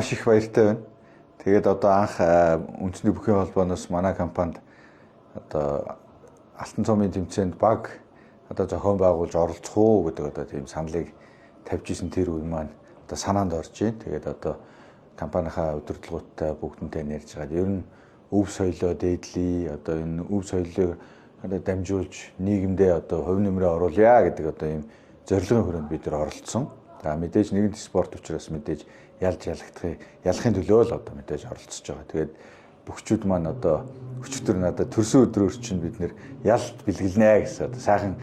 Маш их баяртай байна. Тэгээд одоо анх үндэсний бүхий холбооноос манай компанид одоо Алтан цомын тэмцээнд баг одоо зохион байгуулж оролцох уу гэдэг одоо тийм саналыг тавьж исэн тэр үе маань одоо санаанд орж байна. Тэгээд одоо компанийнхаа удирдлагуудтай бүгдэнтэй ярьж байгаа. Ер нь өв соёлоо дээдлэе, одоо энэ өв соёлыг одоо дамжуулж нийгэмдээ одоо хувь нэмрээ оруулъя гэдэг одоо ийм зорилгын хүрээнд бид нар оролцсон. За мэдээж нэгэн спорт учраас мэдээж ялахын төлөө л одоо мэдээж оролцож байгаа. Тэгээд бүгчүүд маань одоо өчигдөр надад төрсөн өдрөөр чинь бид нэр ялт бэлгэлнэ гэсэн одоо сайхан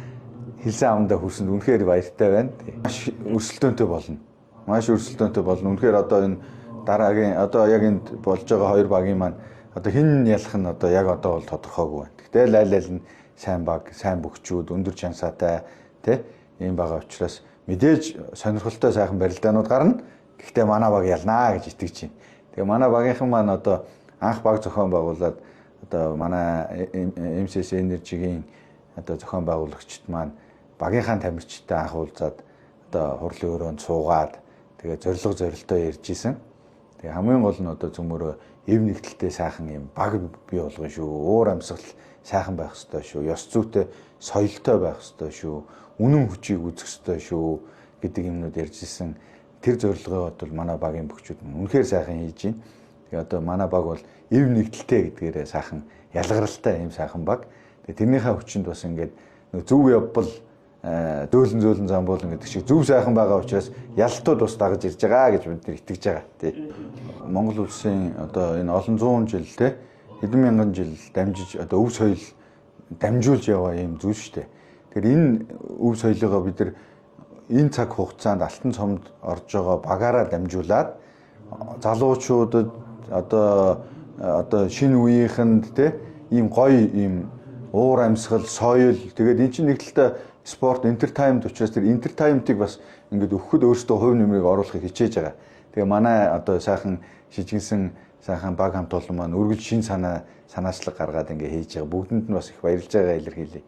хэлсэн амдаа хүрсэнд үнэхээр баяртай байна. Маш өрсөлдөөнтэй болно. Маш өрсөлдөөнтэй болно. Үнэхээр одоо энэ дараагийн одоо яг энд болж байгаа хоёр багийн маань одоо хэн ялах нь одоо яг одоо бол тодорхойгүй байна. Гэтэл айл нь сайн баг, сайн бүгчүүд, өндөр чансаатай тий ийм байгаа учраас мэдээж сонирхолтой сайхан барилдаанууд гарна. Гэхдээ манай баг ялнаа гэж итгэж байна. Тэгээ манай багийнхан маань одоо анх баг зохион байгуулад одоо манай MCS Energy-гийн одоо зохион байгуулагчид маань багийнхаа тамирчидтай анх уулзаад одоо хурлын өрөөнд суугаад тэгээ зорилтой ярьж исэн. Тэгээ хамгийн гол нь одоо зөвмөрөө эв нэгдэлтэй сайхан юм баг бий болгоно шүү. Уур амьсгал сайхан байх ёстой шүү. Ёс зүйтэй соёлтой байх ёстой шүү. Үнэн хүчийг үзэх ёстой шүү гэдэг юмнууд ярьж исэн. Тэр зорилгоо бол манай багийн бүгчүүд үнэхээр сайхан хийж байна. Тэгээ одоо манай баг бол эв нэгдэлтэй гэдгээрээ сайхан ялгаралтай юм сайхан баг. Тэгээ тэрнийхээ хүчинд бас ингээд зөв явбал дөөлөн замбуулан гэдэг шиг зөв сайхан байгаа учраас ялтууд бас дагаж ирж байгаа гэж бид нар итгэж байгаа. Тий. Монгол улсын одоо энэ олон зуун жил те хэдэн мянган жил дамжиж одоо өв соёл дамжуулж яваа юм зүйл шүү дээ. Тэгэхээр энэ өв соёлыгоо бид нар энэ цаг хугацаанд Алтан цомд орж байгаа багаараа дамжуулаад залуучуудад одоо шинэ үеийнхэнд те ийм гоё ийм уур амьсгал, соёл тэгээд эн чинь нэг талаа спорт, entertainment учраас тэр entertainment-ыг бас ингээд өгөхөд өөрсдөө хувь нэмрийг оруулахыг хичээж байгаа. Тэгээ манай одоо сайхан шижигнсэн сайхан баг хамт олон маань үргэлж шин санаачлаг гаргаад ингээд хийж байгаа. Бүгдэнд нь бас их баярлж байгаа илэрхийлье.